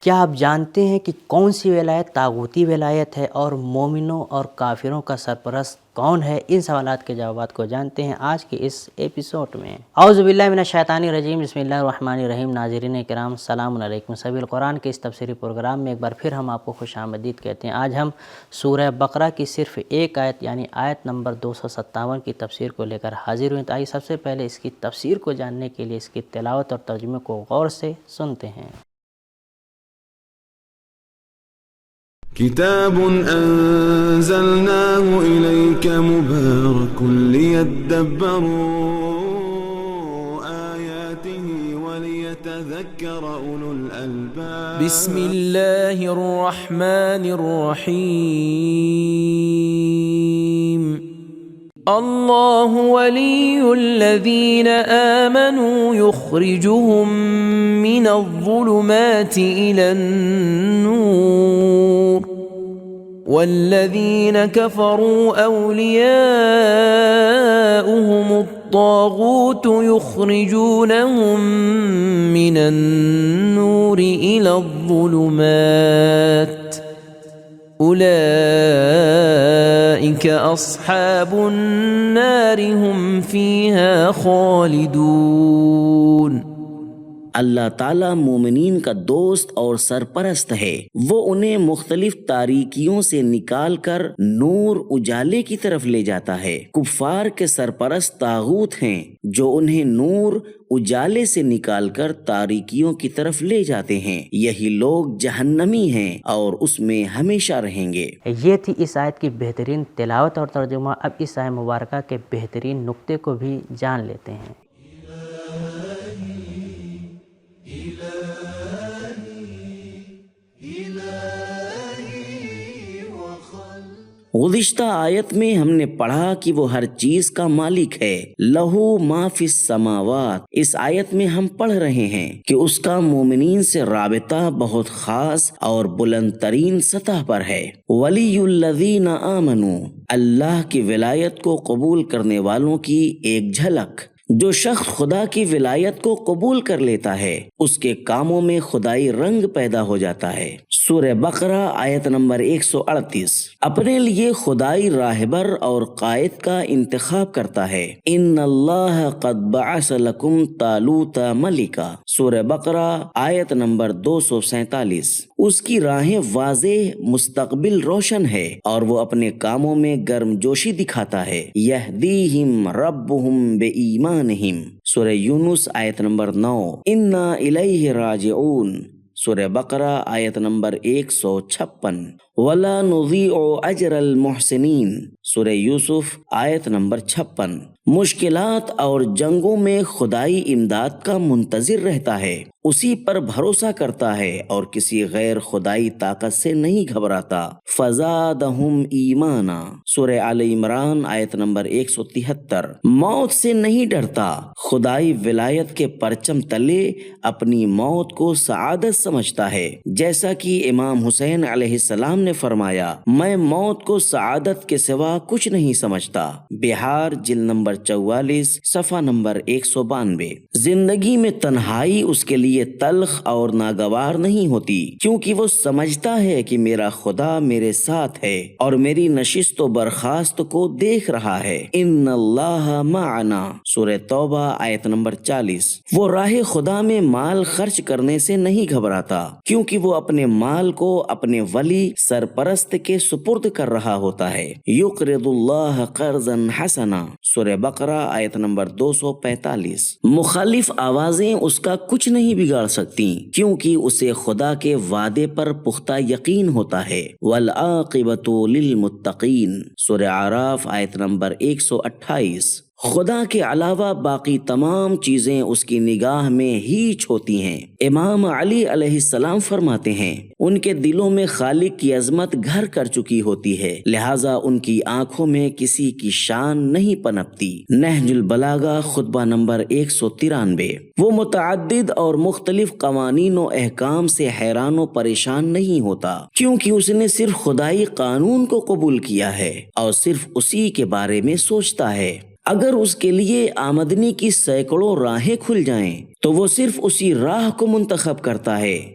کیا آپ جانتے ہیں کہ کون سی ولایت طاغوتی ولایت ہے اور مومنوں اور کافروں کا سرپرست کون ہے؟ ان سوالات کے جوابات کو جانتے ہیں آج کے اس ایپیسوڈ میں۔ اعوذ باللہ من الشیطان الرجیم، بسم اللہ الرحمن الرحیم۔ ناظرین کرام السلام علیکم۔ سبیل القرآن کے اس تفسیری پروگرام میں ایک بار پھر ہم آپ کو خوش آمدید کہتے ہیں۔ آج ہم سورہ بقرہ کی صرف ایک آیت یعنی آیت نمبر 257 کی تفسیر کو لے کر حاضر ہوئے۔ آئیے سب سے پہلے اس کی تفسیر کو جاننے کے لیے اس کی تلاوت اور ترجمے کو غور سے سنتے ہیں۔ كتاب أنزلناه إليك مبارك ليدبروا آياته وليتذكر أولو الألباب بسم الله الرحمن الرحيم الله ولي الذين آمنوا يخرجهم من الظلمات إلى النور والذين كفروا أولياؤهم الطاغوت يخرجونهم من النور إلى الظلمات أولئك أصحاب النار هم فيها خالدون۔ اللہ تعالیٰ مومنین کا دوست اور سرپرست ہے۔ وہ انہیں مختلف تاریکیوں سے نکال کر نور اجالے کی طرف لے جاتا ہے۔ کفار کے سرپرست طاغوت ہیں جو انہیں نور اجالے سے نکال کر تاریکیوں کی طرف لے جاتے ہیں۔ یہی لوگ جہنمی ہیں اور اس میں ہمیشہ رہیں گے۔ یہ تھی اس آیت کی بہترین تلاوت اور ترجمہ۔ اب اس آیت مبارکہ کے بہترین نقطے کو بھی جان لیتے ہیں۔ گزشتہ آیت میں ہم نے پڑھا کہ وہ ہر چیز کا مالک ہے، لہو ما فی السماوات۔ اس آیت میں ہم پڑھ رہے ہیں کہ اس کا مومنین سے رابطہ بہت خاص اور بلند ترین سطح پر ہے۔ ولی الذین آمنوا، اللہ کی ولایت کو قبول کرنے والوں کی ایک جھلک۔ جو شخص خدا کی ولایت کو قبول کر لیتا ہے اس کے کاموں میں خدائی رنگ پیدا ہو جاتا ہے۔ سورہ بقرہ آیت نمبر 138۔ اپنے لیے خدائی راہبر اور قائد کا انتخاب کرتا ہے۔ ان اللہ قد بعث لکم طالوت ملکا، سورہ بقرہ آیت نمبر 247۔ اس کی راہیں واضح، مستقبل روشن ہے اور وہ اپنے کاموں میں گرم جوشی دکھاتا ہے۔ یہدیہم ربہم بایمانہم، سورہ یونس آیت نمبر 9۔ انا الیہ راجعون، سورہ بقرہ آیت نمبر 156۔ وَلَا نُضِيعُ أَجْرَ الْمُحْسِنِينَ، سورہ یوسف آیت نمبر 56۔ مشکلات اور جنگوں میں خدائی امداد کا منتظر رہتا ہے، اسی پر بھروسہ کرتا ہے اور کسی غیر خدائی طاقت سے نہیں گھبراتا۔ فَزَادَهُمْ ایمانا، سورہ آل عمران آیت نمبر 173۔ موت سے نہیں ڈرتا، خدائی ولایت کے پرچم تلے اپنی موت کو سعادت سمجھتا ہے، جیسا کہ امام حسین علیہ السلام نے فرمایا، میں موت کو سعادت کے سوا کچھ نہیں سمجھتا۔ بہار جلد نمبر 44 صفحہ نمبر 192۔ زندگی میں تنہائی اس کے لیے تلخ اور ناگوار نہیں ہوتی، کیونکہ وہ سمجھتا ہے کہ میرا خدا میرے ساتھ ہے اور میری نشست و برخاست کو دیکھ رہا ہے۔ ان اللہ معنا، سورہ توبہ آیت نمبر 40۔ وہ راہ خدا میں مال خرچ کرنے سے نہیں گھبراتا، کیونکہ وہ اپنے مال کو اپنے ولی سرپرست کے سپرد کر رہا ہوتا ہے۔ یقرض اللہ قرضا حسنا، سورہ بقرہ آیت نمبر 245۔ مخالف آوازیں اس کا کچھ نہیں بگاڑ سکتی، کیونکہ اسے خدا کے وعدے پر پختہ یقین ہوتا ہے۔ والعاقبۃ للمتقین، سورہ اعراف آیت نمبر 128۔ خدا کے علاوہ باقی تمام چیزیں اس کی نگاہ میں ہیچ ہوتی ہیں۔ امام علی علیہ السلام فرماتے ہیں، ان کے دلوں میں خالق کی عظمت گھر کر چکی ہوتی ہے، لہٰذا ان کی آنکھوں میں کسی کی شان نہیں پنپتی۔ نہج البلاغہ خطبہ نمبر 193۔ وہ متعدد اور مختلف قوانین و احکام سے حیران و پریشان نہیں ہوتا، کیونکہ اس نے صرف خدائی قانون کو قبول کیا ہے اور صرف اسی کے بارے میں سوچتا ہے۔ اگر اس کے لیے آمدنی کی سینکڑوں راہیں کھل جائیں تو وہ صرف اسی راہ کو منتخب کرتا ہے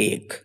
1,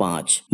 5,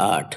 8,